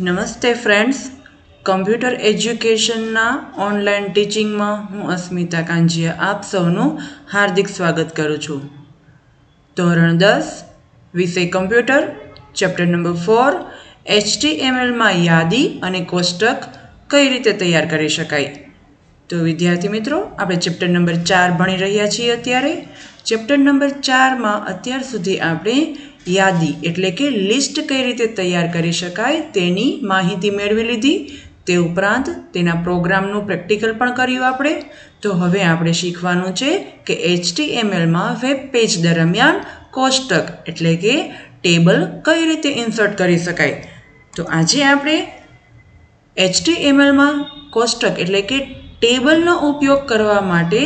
નમસ્તે friends, computer એજ્યુકેશનના online ટીચિંગમાં હું અસ્મિતા કાંજીયા આપ સૌનું હાર્દિક સ્વાગત કરું છું. ધોરણ 10 વિષય કમ્પ્યુટર, ચેપ્ટર નંબર 4 HTMLમાં યાદી અને કોષ્ટક કઈ રીતે તૈયાર કરી શકાય. તો વિદ્યાર્થી મિત્રો, આપણે ચેપ્ટર નંબર 4 ભણી રહ્યા છીએ. અત્યારે ચેપ્ટર નંબર 4માં અત્યાર સુધી આપણે યાદી એટલે કે લિસ્ટ કઈ રીતે તૈયાર કરી શકાય તેની માહિતી મેળવી લીધી. તે ઉપરાંત તેના પ્રોગ્રામનું પ્રેક્ટિકલ પણ કર્યું આપણે. તો હવે આપણે શીખવાનું છે કે HTMLમાં વેબ પેજ દરમિયાન કોષ્ટક એટલે કે ટેબલ કઈ રીતે ઇન્સર્ટ કરી શકાય. તો આજે આપણે HTMLમાં કોષ્ટક એટલે કે ટેબલનો ઉપયોગ કરવા માટે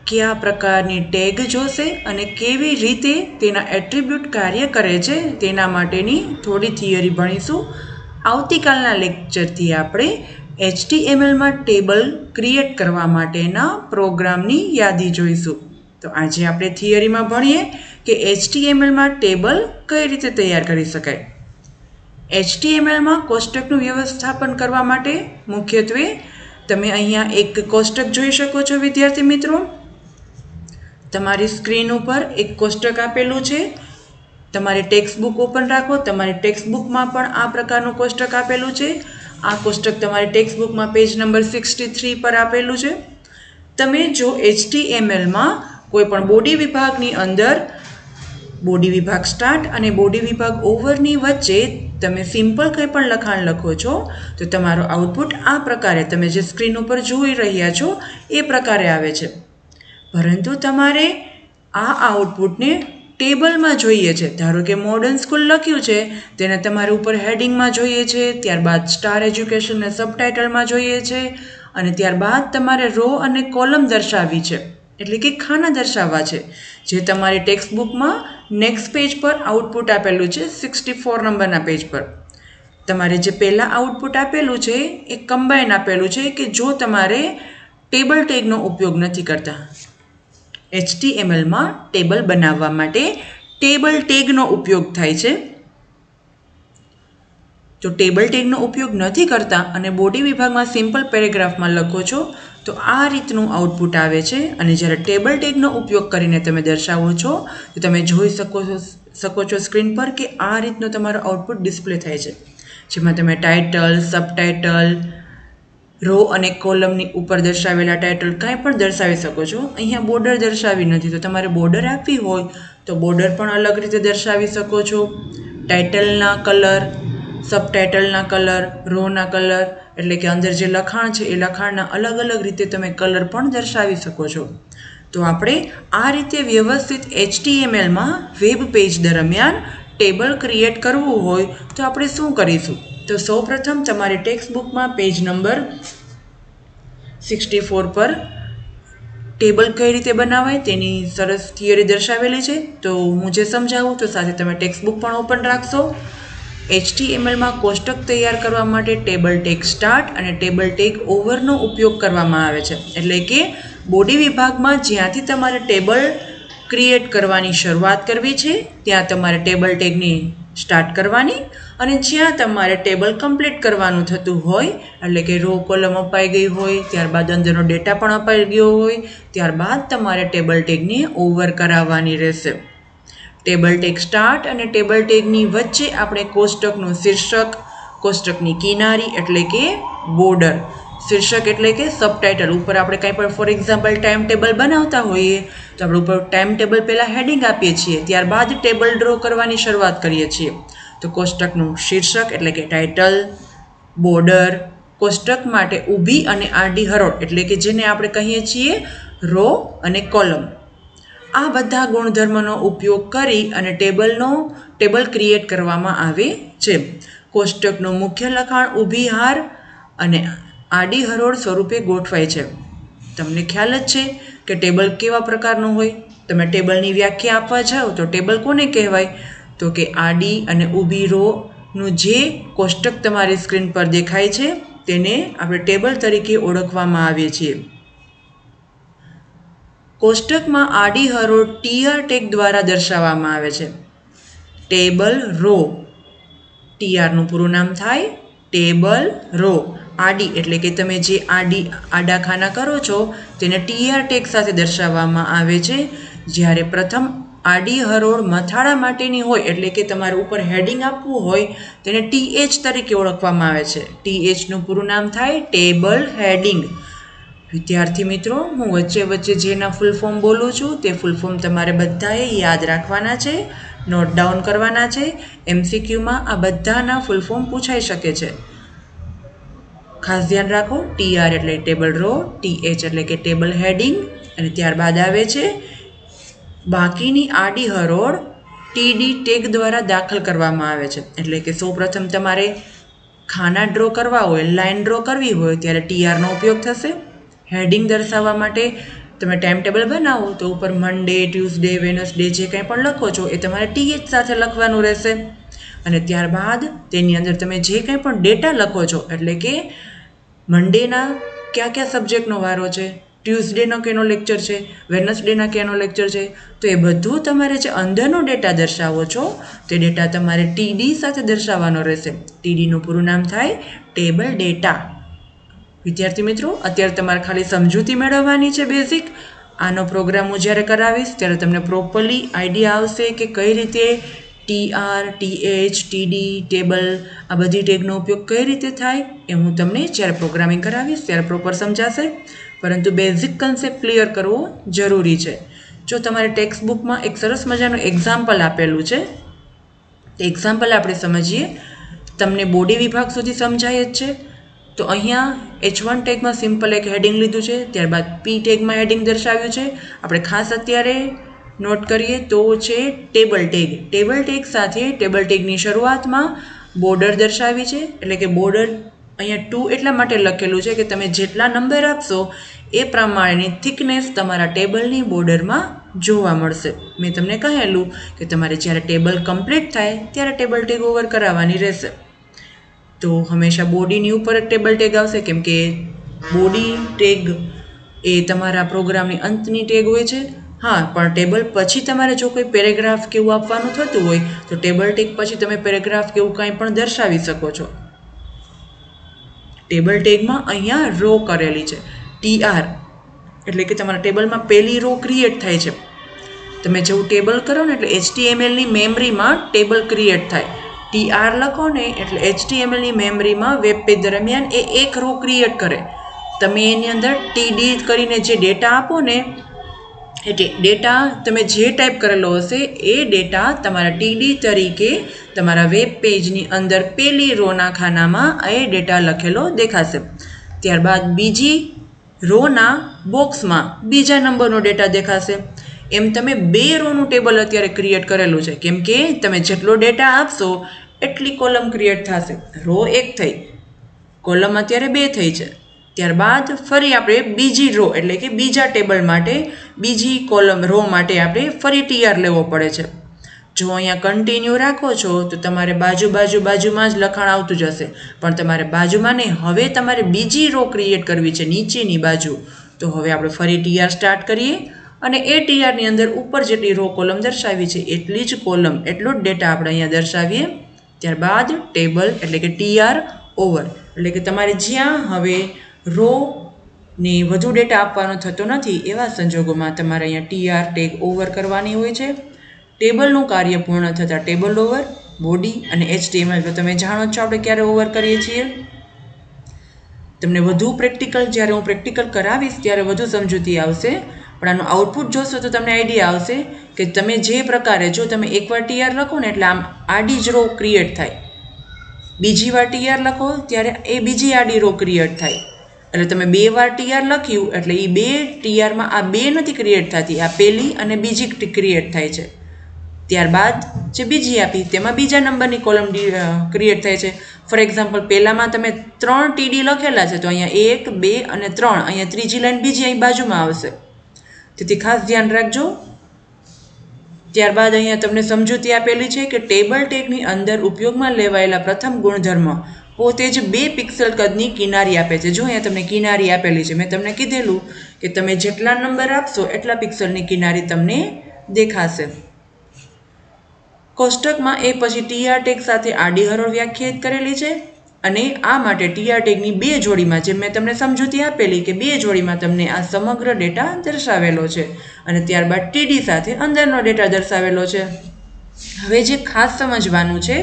કયા પ્રકારની ટેગ જોશે અને કેવી રીતે તેના એટ્રીબ્યુટ કાર્ય કરે છે તેના માટેની થોડી થિયરી ભણીશું. આવતીકાલના લેક્ચરથી આપણે HTMLમાં ટેબલ ક્રિએટ કરવા માટેના પ્રોગ્રામની યાદી જોઈશું. તો આજે આપણે થિયરીમાં ભણીએ કે HTMLમાં ટેબલ કઈ રીતે તૈયાર કરી શકાય. HTMLમાં કોષ્ટકનું વ્યવસ્થાપન કરવા માટે મુખ્યત્વે તમે અહીંયા એક કોષ્ટક જોઈ શકો છો. વિદ્યાર્થી મિત્રો, તમારી સ્ક્રીન ઉપર એક કોષ્ટક આપેલું છે. તમારી ટેક્સ્ટ બુક ઓપન રાખો. તમારી ટેક્સ્ટ બુકમાં પણ આ પ્રકારનું કોષ્ટક આપેલું છે. આ કોષ્ટક તમારી ટેક્સ્ટ બુકમાં પેજ નંબર 63 પર આપેલું છે. તમે જો HTMLમાં કોઈ પણ બોડી વિભાગની અંદર બોડી વિભાગ સ્ટાર્ટ અને બોડી વિભાગ ઓવરની વચ્ચે તમે સિમ્પલ કંઈ પણ લખાણ લખો છો તો તમારો આઉટપુટ આ પ્રકારે તમે જે સ્ક્રીન ઉપર જોઈ રહ્યા છો એ પ્રકારે આવે છે. પરંતુ તમારે આ આઉટપુટને ટેબલમાં જોઈએ છે. ધારો કે મોડર્ન સ્કૂલ લખ્યું છે તેને તમારે ઉપર હેડિંગમાં જોઈએ છે, ત્યારબાદ સ્ટાર એજ્યુકેશનને સબટાઇટલમાં જોઈએ છે અને ત્યારબાદ તમારે રો અને કોલમ દર્શાવવી છે એટલે કે ખાના દર્શાવવા છે. જે તમારી ટેક્સ્ટ બુકમાં નેક્સ્ટ પેજ પર આઉટપુટ આપેલું છે 64 નંબરના પેજ પર. તમારે જે પહેલાં આઉટપુટ આપેલું છે એ કમ્બાઈન આપેલું છે કે જો તમારે ટેબલ ટેગનો ઉપયોગ નથી કરતા. HTMLમાં ટેબલ બનાવવા માટે ટેબલ ટેગનો ઉપયોગ થાય છે. તો ટેબલ ટેગનો ઉપયોગ નથી કરતા અને બોડી વિભાગમાં સિમ્પલ પેરેગ્રાફમાં લખો છો તો આ રીતનું આઉટપુટ આવે છે. અને જ્યારે ટેબલ ટેગનો ઉપયોગ કરીને તમે દર્શાવો છો તો તમે જોઈ શકો છો સ્ક્રીન પર કે આ રીતનું તમારું આઉટપુટ ડિસ્પ્લે થાય છે. જેમાં તમે ટાઇટલ, સબટાઇટલ, રો અને કોલમની ઉપર દર્શાવેલા ટાઇટલ કાંઈ પણ દર્શાવી શકો છો. અહીંયા બોર્ડર દર્શાવી નથી તો તમારે બોર્ડર આપવી હોય તો બોર્ડર પણ અલગ રીતે દર્શાવી શકો છો. ટાઇટલના કલર, સબટાઇટલના કલર, રોના કલર એટલે કે અંદર જે લખાણ છે એ લખાણના અલગ અલગ રીતે તમે કલર પણ દર્શાવી શકો છો. તો આપણે આ રીતે વ્યવસ્થિત HTMLમાં વેબ પેજ દરમિયાન ટેબલ ક્રિએટ કરવું હોય તો આપણે શું કરીશું? તો સૌપ્રથમ તમારી ટેક્સ્ટ બુકમાં પેજ નંબર 64 પર ટેબલ કઈ રીતે બનાવાય તેની સરસ થિયરી દર્શાવેલી છે. તો હું જે સમજાવું તો સાથે તમે ટેક્સ્ટ બુક પણ ઓપન રાખશો. HTMLમાં કોષ્ટક તૈયાર કરવા માટે ટેબલ ટેગ સ્ટાર્ટ અને ટેબલ ટેગ ઓવરનો ઉપયોગ કરવામાં આવે છે. એટલે કે બોડી વિભાગમાં જ્યાંથી તમારે ટેબલ ક્રિએટ કરવાની શરૂઆત કરવી છે ત્યાં તમારે ટેબલ ટેગની સ્ટાર્ટ કરવાની અને જ્યાં તમારે ટેબલ કમ્પ્લીટ કરવાનું થતું હોય એટલે કે રો કોલમ અપાઈ ગઈ હોય, ત્યારબાદ અંદરનો ડેટા પણ અપાઈ ગયો હોય, ત્યારબાદ તમારે ટેબલ ટેગને ઓવર કરાવવાની રહેશે. ટેબલ ટેગ સ્ટાર્ટ અને ટેબલ ટેગની વચ્ચે આપણે કોષ્ટકનું શીર્ષક, કોષ્ટકની કિનારી એટલે કે બોર્ડર, શીર્ષક એટલે કે સબટાઇટલ ઉપર આપણે કંઈ પણ ફોર એક્ઝામ્પલ ટાઈમ ટેબલ બનાવતા હોઈએ તો આપણે ઉપર ટાઈમ ટેબલ પહેલાં હેડિંગ આપીએ છીએ, ત્યારબાદ ટેબલ ડ્રો કરવાની શરૂઆત કરીએ છીએ. તો કોષ્ટકનું શીર્ષક એટલે કે ટાઇટલ, બોર્ડર, કોષ્ટક માટે ઊભી અને આડી હરોળ એટલે કે જેને આપણે કહીએ છીએ રો અને કોલમ, આ બધા ગુણધર્મનો ઉપયોગ કરી અને ટેબલ ક્રિએટ કરવામાં આવે છે. કોષ્ટકનું મુખ્ય લખાણ ઊભી હાર અને આડી હરોળ સ્વરૂપે ગોઠવાય છે. તમને ખ્યાલ જ છે કે ટેબલ કેવા પ્રકારનું હોય. તમે ટેબલની વ્યાખ્યા આપવા જાઓ તો ટેબલ કોને કહેવાય? તો કે આડી અને ઊભી રોનું જે કોષ્ટક તમારી સ્ક્રીન પર દેખાય છે તેને આપણે ટેબલ તરીકે ઓળખવામાં આવે છે. કોષ્ટકમાં આડી હરોળ TR ટેગ દ્વારા દર્શાવવામાં આવે છે. ટેબલ રો TRનું પૂરું નામ થાય ટેબલ રો આડી એટલે કે તમે જે આડા ખાના કરો છો તેને TR ટેગ સાથે દર્શાવવામાં આવે છે. જ્યારે પ્રથમ આડી હરોળ મથાળા માટેની હોય એટલે કે તમારે ઉપર હેડિંગ આપવું હોય તેને TH તરીકે ઓળખવામાં આવે છે. THનું પૂરું નામ થાય ટેબલ હેડિંગ. વિદ્યાર્થી મિત્રો, હું વચ્ચે જેના ફૂલ ફોર્મ બોલું છું તે ફૂલ ફોર્મ તમારે બધાએ યાદ રાખવાના છે, નોટ ડાઉન કરવાના છે. MCQમાં આ બધાના ફૂલ ફોર્મ પૂછાઈ શકે છે. ખાસ ધ્યાન રાખો, TR એટલે ટેબલ રો, TH એટલે કે ટેબલ હેડિંગ અને ત્યારબાદ આવે છે બાકીની આડી હરોળ TD ટેગ દ્વારા દાખલ કરવામાં આવે છે. એટલે કે સૌપ્રથમ તમારે ખાના ડ્રો કરવા હોય, લાઇન ડ્રો કરવી હોય ત્યારે TRનો ઉપયોગ થશે. હેડિંગ દર્શાવવા માટે તમે ટાઈમ ટેબલ બનાવો તો ઉપર મંડે, ટ્યુઝડે, વેનસડે જે કંઈ પણ લખો છો એ તમારે TH સાથે લખવાનું રહેશે. અને ત્યારબાદ તેની અંદર તમે જે કંઈ પણ ડેટા લખો છો એટલે કે મંડેના કયા સબ્જેક્ટનો વારો છે, ટ્યુઝડેનો કેનો લેક્ચર છે, વેનસડેના કેનો લેક્ચર છે, તો એ બધું તમારે જે અંદરનો ડેટા દર્શાવો છો તે ડેટા તમારે TD સાથે દર્શાવવાનો રહેશે. TDનું પૂરું નામ થાય ટેબલ ડેટા. વિદ્યાર્થી મિત્રો, અત્યારે તમારે ખાલી સમજૂતી મેળવવાની છે બેઝિક. આનો પ્રોગ્રામ હું જ્યારે કરાવીશ ત્યારે તમને પ્રોપરલી આઈડિયા આવશે કે કઈ રીતે TR, TH, TD, ટેબલ આ બધી ટેગનો ઉપયોગ કઈ રીતે થાય એ હું તમને જ્યારે પ્રોગ્રામિંગ કરાવીશ ત્યારે પ્રોપર સમજાશે. પરંતુ બેઝિક કન્સેપ્ટ ક્લિયર કરવો જરૂરી છે. જો તમારે ટેક્સ્ટ બુકમાં એક સરસ મજાનું એક્ઝામ્પલ આપેલું છે, તે એક્ઝામ્પલ આપણે સમજીએ. તમને બોડી વિભાગ સુધી સમજાય જ છે. તો અહીંયા H1 ટેગમાં સિમ્પલ એક હેડિંગ લીધું છે, ત્યારબાદ P ટેગમાં હેડિંગ દર્શાવ્યું છે. આપણે ખાસ અત્યારે નોટ કરીએ તો છે ટેબલ ટેગ. ટેબલ ટેગ સાથે ટેબલ ટેગની શરૂઆતમાં બોર્ડર દર્શાવી છે. એટલે કે બોર્ડર અહીંયા 2 એટલા માટે લખેલું છે કે તમે જેટલા નંબર આપશો એ પ્રમાણેની થિકનેસ તમારા ટેબલની બોર્ડરમાં જોવા મળશે. મેં તમને કહેલું કે તમારે જ્યારે ટેબલ કમ્પ્લીટ થાય ત્યારે ટેબલ ટેગ ઓવર કરાવવાની રહેશે. તો હંમેશા બોડીની ઉપર જ ટેબલ ટેગ આવશે, કેમ કે બોડી ટેગ એ તમારા પ્રોગ્રામની અંતની ટેગ હોય છે. હા, પણ ટેબલ પછી તમારે જો કોઈ પેરેગ્રાફ કેવું આપવાનું થતું હોય તો ટેબલ ટેગ પછી તમે પેરેગ્રાફ કેવું કાંઈ પણ દર્શાવી શકો છો. ટેબલ ટેગમાં અહીંયા રો કરેલી છે TR, એટલે કે તમારા ટેબલમાં પહેલી રો ક્રિએટ થાય છે. તમે જેવું ટેબલ કરો ને એટલે HTMLની મેમરીમાં ટેબલ ક્રિએટ થાય. TR લખો ને એટલે HTMLની મેમરીમાં વેબ પેજ દરમિયાન એ એક રો ક્રિએટ કરે. તમે એની અંદર TD કરીને જે ડેટા આપો ને એ ડેટા તમે જે ટાઈપ કરેલો હશે એ ડેટા તમારા TD તરીકે તમારા વેબ પેજની અંદર પહેલી રોના ખાનામાં એ ડેટા લખેલો દેખાશે. ત્યારબાદ બીજી રોના બોક્સમાં બીજા નંબરનો ડેટા દેખાશે. એમ તમે 2 રોનું ટેબલ અત્યારે ક્રિએટ કરેલું છે, કેમ કે તમે જેટલો ડેટા આપશો એટલી કોલમ ક્રિએટ થશે. રો 1 થઈ, કોલમ અત્યારે 2 થઈ છે. ત્યારબાદ ફરી આપણે બીજી રો એટલે કે બીજા ટેબલ માટે બીજી કોલમ રો માટે આપણે ફરી TR લેવો પડે છે. જો અહીંયા કન્ટિન્યુ રાખો છો તો તમારે બાજુમાં જ લખાણ આવતું જશે, પણ તમારે બાજુમાં નહીં, હવે તમારે બીજી રો ક્રિએટ કરવી છે નીચેની બાજુ. તો હવે આપણે ફરી TR સ્ટાર્ટ કરીએ અને એ TRની અંદર ઉપર જેટલી રો કોલમ દર્શાવી છે એટલી જ કોલમ, એટલો જ ડેટા આપણે અહીંયા દર્શાવીએ. ત્યારબાદ ટેબલ એટલે કે TR ઓવર, એટલે કે તમારે જ્યાં હવે રો ને વધુ ડેટા આપવાનો થતો નથી એવા સંજોગોમાં તમારે અહીંયા TR ટેગ ઓવર કરવાની હોય છે. ટેબલનું કાર્ય પૂર્ણ થતાં ટેબલ ઓવર, બોડી અને HTML તો તમે જાણો છો આપણે ક્યારે ઓવર કરીએ છીએ. તમને વધુ પ્રેક્ટિકલ જ્યારે હું પ્રેક્ટિકલ કરાવીશ ત્યારે વધુ સમજૂતી આવશે, પણ આનું આઉટપુટ જોશો તો તમને આઈડિયા આવશે કે તમે જે પ્રકારે જો તમે એકવાર TR લખો ને એટલે આમ આડી જ રો ક્રિએટ થાય, બીજી વાર TR લખો ત્યારે એ બીજી આડી રો ક્રિએટ થાય. એટલે તમે 2 વાર TR લખ્યું એટલે એ 2 TRમાં આ 2 નથી ક્રિએટ થતી, આ પહેલી અને બીજી ક્રિએટ થાય છે. ત્યારબાદ જે બીજી આપી તેમાં બીજા નંબરની કોલમ ક્રિએટ થાય છે. ફોર એક્ઝામ્પલ પહેલામાં તમે 3 TD લખેલા છે તો અહીંયા 1, 2 અને 3, અહીંયા ત્રીજી લાઈન બીજી અહીં બાજુમાં આવશે. તેથી ખાસ ધ્યાન રાખજો. ત્યારબાદ અહીંયા તમને સમજૂતી આપેલી છે કે ટેબલ ટેગની અંદર ઉપયોગમાં લેવાયેલા પ્રથમ ગુણધર્મ પોતે જ 2 પિક્સેલ કદની કિનારી આપે છે. જો અહીંયા તમને કિનારી આપેલી છે, મેં તમને કીધેલું કે તમે જેટલા નંબર આપશો એટલા પિક્સલની કિનારી તમને દેખાશે. કોષ્ટકમાં એ પછી TR ટેગ સાથે આડી હરોળ વ્યાખ્યાયિત કરેલી છે અને આ માટે TR ટેગની 2 જોડીમાં, જેમ મેં તમને સમજૂતી આપેલી કે 2 જોડીમાં તમને આ સમગ્ર ડેટા દર્શાવેલો છે અને ત્યારબાદ TD સાથે અંદરનો ડેટા દર્શાવેલો છે. હવે જે ખાસ સમજવાનું છે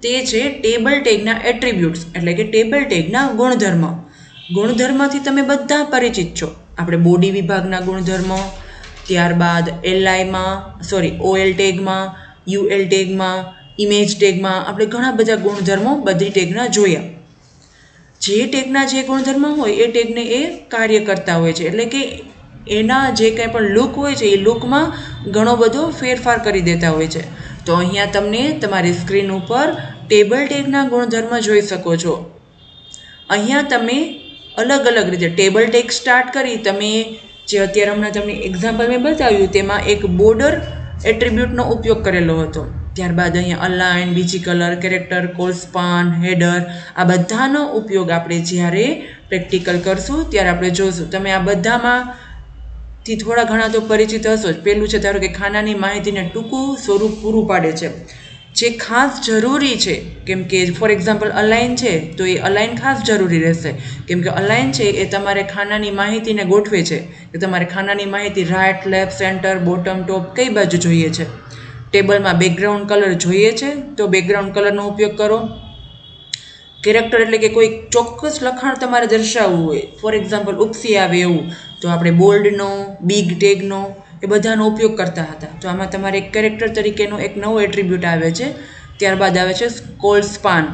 તે છે ટેબલ ટેગના એટ્રીબ્યુટ્સ, એટલે કે ટેબલ ટેગના ગુણધર્મ. ગુણધર્મથી તમે બધા પરિચિત છો. આપણે બોડી વિભાગના ગુણધર્મ, ત્યારબાદ OL ટેગમાં, UL ટેગમાં, ઇમેજ ટેગમાં આપણે ઘણા બધા ગુણધર્મો બધી ટેગના જોયા. જે ટેગના જે ગુણધર્મ હોય એ ટેગને એ કાર્ય કરતા હોય છે, એટલે કે એના જે કંઈ પણ લુક હોય છે એ લુકમાં ઘણો બધો ફેરફાર કરી દેતા હોય છે. તો અહીંયા તમને તમારી સ્ક્રીન ઉપર ટેબલ ટેગના ગુણધર્મ જોઈ શકો છો. અહીંયા તમે અલગ અલગ રીતે ટેબલ ટેગ સ્ટાર્ટ કરી, તમે જે અત્યારે હમણાં તમને એક્ઝામ્પલ મેં બતાવ્યું તેમાં એક બોર્ડર એટ્રીબ્યુટનો ઉપયોગ કરેલો હતો. ત્યારબાદ અહીંયા અલાઇન, બીજી કલર, કેરેક્ટર, કોલસ્પાન, હેડર, આ બધાનો ઉપયોગ આપણે જ્યારે પ્રેક્ટિકલ કરશું ત્યારે આપણે જોશું. તમે આ બધામાંથી થોડા ઘણા તો પરિચિત હશો જ. પહેલું છે ધારો કે ખાનાની માહિતીને ટૂંકું સ્વરૂપ પૂરું પાડે છે, જે ખાસ જરૂરી છે. કેમ કે ફોર એક્ઝામ્પલ અલાઇન છે તો એ અલાઇન ખાસ જરૂરી રહેશે, કેમ કે અલાઇન છે એ તમારે ખાનાની માહિતીને ગોઠવે છે કે તમારે ખાનાની માહિતી રાઇટ, લેફ્ટ, સેન્ટર, બોટમ, ટોપ કઈ બાજુ જોઈએ છે. ટેબલમાં બેકગ્રાઉન્ડ કલર જોઈએ છે તો બેકગ્રાઉન્ડ કલરનો ઉપયોગ કરો. કેરેક્ટર એટલે કે કોઈ ચોક્કસ લખાણ તમારે દર્શાવવું હોય, ફોર એક્ઝામ્પલ ઉપસી આવે એવું, તો આપણે બોલ્ડનો, બિગ ટેગનો એ બધાનો ઉપયોગ કરતા હતા. તો આમાં તમારે એક કેરેક્ટર તરીકેનો એક નવો એટ્રીબ્યુટ આવે છે. ત્યારબાદ આવે છે કોલસ્પાન.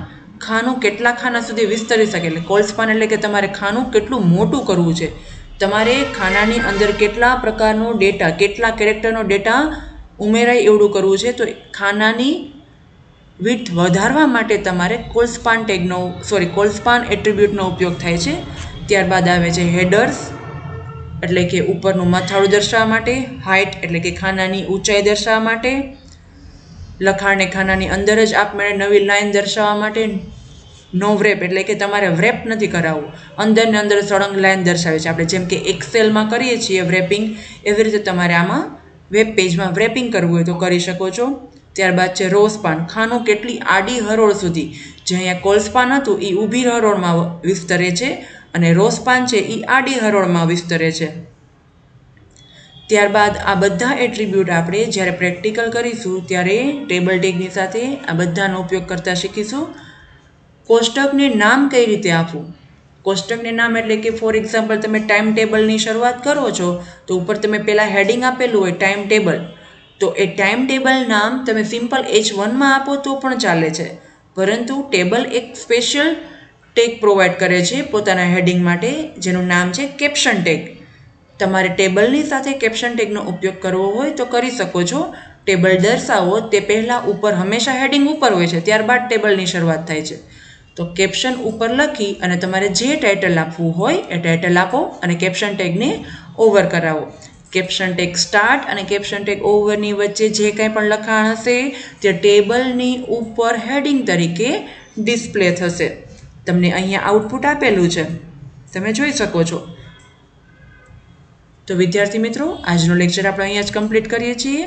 ખાનું કેટલા ખાના સુધી વિસ્તરી શકે, એટલે કોલસ્પાન એટલે કે તમારે ખાનું કેટલું મોટું કરવું છે, તમારે ખાનાની અંદર કેટલા પ્રકારનો ડેટા, કેટલા કેરેક્ટરનો ડેટા ઉમેરાય એવડું કરવું છે. તો ખાનાની વિડ્થ વધારવા માટે તમારે કોલસ્પાન એટ્રીબ્યુટનો ઉપયોગ થાય છે. ત્યારબાદ આવે છે હેડર્સ, એટલે કે ઉપરનું મથાળું દર્શાવવા માટે, હાઇટ એટલે કે ખાનાની ઊંચાઈ દર્શાવવા માટે, લખાણને ખાનાની અંદર જ આપમેળે નવી લાઈન દર્શાવવા માટે, નો વ્રેપ એટલે કે તમારે વ્રેપ નથી કરાવવું, અંદરને અંદર સળંગ લાઈન દર્શાવે છે. આપણે જેમ કે એક્સેલમાં કરીએ છીએ વ્રેપિંગ, એવી રીતે તમારે આમાં વેબ પેજમાં વ્રેપિંગ કરવું હોય તો કરી શકો છો. ત્યારબાદ છે રોસ્પાન. ખાનું કેટલી આડી હરોળ સુધી, જે અહીંયા કોલસ્પાન હતું એ ઊભી હરોળમાં વિસ્તરે છે અને રોસ્પાન છે એ આડી હરોળમાં વિસ્તરે છે. ત્યારબાદ આ બધા એટ્રીબ્યુટ આપણે જ્યારે પ્રેક્ટિકલ કરીશું ત્યારે ટેબલ ટેગની સાથે આ બધાનો ઉપયોગ કરતા શીખીશું. કોષ્ટકને નામ કઈ રીતે આપવું. કોષ્ટકને નામ એટલે કે ફોર એક્ઝામ્પલ તમે ટાઈમ ટેબલની શરૂઆત કરો છો તો ઉપર તમે પહેલાં હેડિંગ આપેલું હોય ટાઈમ ટેબલ, તો એ ટાઈમ ટેબલ નામ તમે સિમ્પલ H1માં આપો તો પણ ચાલે છે, પરંતુ ટેબલ એક સ્પેશિયલ ટેગ પ્રોવાઈડ કરે છે પોતાના હેડિંગ માટે, જેનું નામ છે કેપ્શન ટેગ. તમારે ટેબલની સાથે કેપ્શન ટેગનો ઉપયોગ કરવો હોય તો કરી શકો છો. ટેબલ દર્શાવો તે પહેલાં ઉપર હંમેશા હેડિંગ ઉપર હોય છે, ત્યારબાદ ટેબલની શરૂઆત થાય છે. તો કેપ્શન ઉપર લખી અને તમારે જે ટાઇટલ આપવું હોય એ ટાઇટલ આપો અને કેપ્શન ટેગને ઓવર કરાવો. કેપ્શન ટેગ સ્ટાર્ટ અને કેપ્શન ટેગ ઓવરની વચ્ચે જે કંઈ પણ લખાણ હશે તે ટેબલની ઉપર હેડિંગ તરીકે ડિસ્પ્લે થશે. તમને અહીંયા આઉટપુટ આપેલું છે, તમે જોઈ શકો છો. તો વિદ્યાર્થી મિત્રો, આજનો લેક્ચર આપણે અહીંયા જ કમ્પ્લીટ કરીએ છીએ.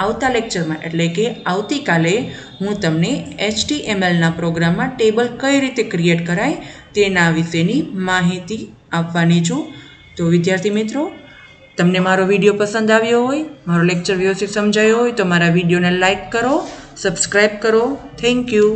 આવતા લેક્ચરમાં એટલે કે આવતીકાલે હું તમને HTMLના પ્રોગ્રામમાં ટેબલ કઈ રીતે ક્રિએટ કરાય તેના વિશેની માહિતી આપવાની છું. તો વિદ્યાર્થી મિત્રો, તમને મારો વિડીયો પસંદ આવ્યો હોય, મારો લેક્ચર વ્યવસ્થિત સમજાયો હોય તો મારા વિડીયોને લાઇક કરો, સબસ્ક્રાઈબ કરો. Thank you.